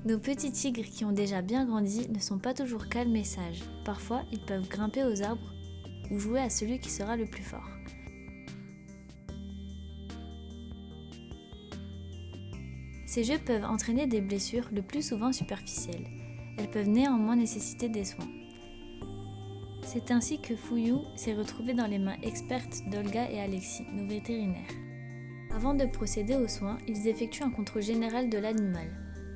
Nos petits tigres qui ont déjà bien grandi ne sont pas toujours calmes et sages. Parfois, ils peuvent grimper aux arbres ou jouer à celui qui sera le plus fort. Ces jeux peuvent entraîner des blessures, le plus souvent superficielles. Elles peuvent néanmoins nécessiter des soins. C'est ainsi que Fuyou s'est retrouvé dans les mains expertes d'Olga et Alexis, nos vétérinaires. Avant de procéder aux soins, ils effectuent un contrôle général de l'animal.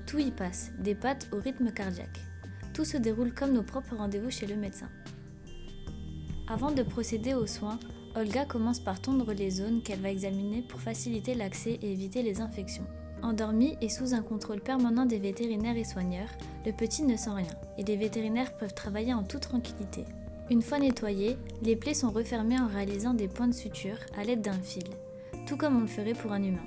Tout y passe, des pattes au rythme cardiaque. Tout se déroule comme nos propres rendez-vous chez le médecin. Avant de procéder aux soins, Olga commence par tondre les zones qu'elle va examiner pour faciliter l'accès et éviter les infections. Endormi et sous un contrôle permanent des vétérinaires et soigneurs, le petit ne sent rien et les vétérinaires peuvent travailler en toute tranquillité. Une fois nettoyées, les plaies sont refermées en réalisant des points de suture à l'aide d'un fil, tout comme on le ferait pour un humain.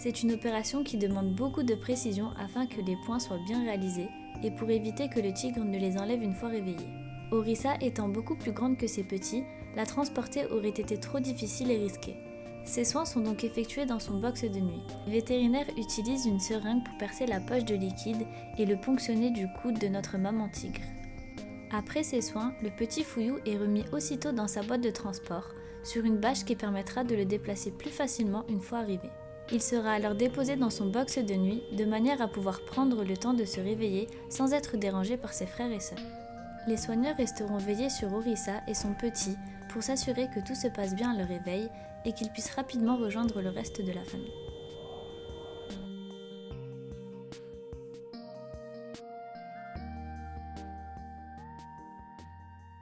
C'est une opération qui demande beaucoup de précision afin que les points soient bien réalisés et pour éviter que le tigre ne les enlève une fois réveillé. Orissa étant beaucoup plus grande que ses petits, la transporter aurait été trop difficile et risqué. Ces soins sont donc effectués dans son box de nuit. Les vétérinaires utilisent une seringue pour percer la poche de liquide et le ponctionner du coude de notre maman tigre. Après ces soins, le petit Fuyou est remis aussitôt dans sa boîte de transport, sur une bâche qui permettra de le déplacer plus facilement une fois arrivé. Il sera alors déposé dans son box de nuit, de manière à pouvoir prendre le temps de se réveiller sans être dérangé par ses frères et sœurs. Les soigneurs resteront veillés sur Orissa et son petit pour s'assurer que tout se passe bien à leur réveil et qu'ils puissent rapidement rejoindre le reste de la famille.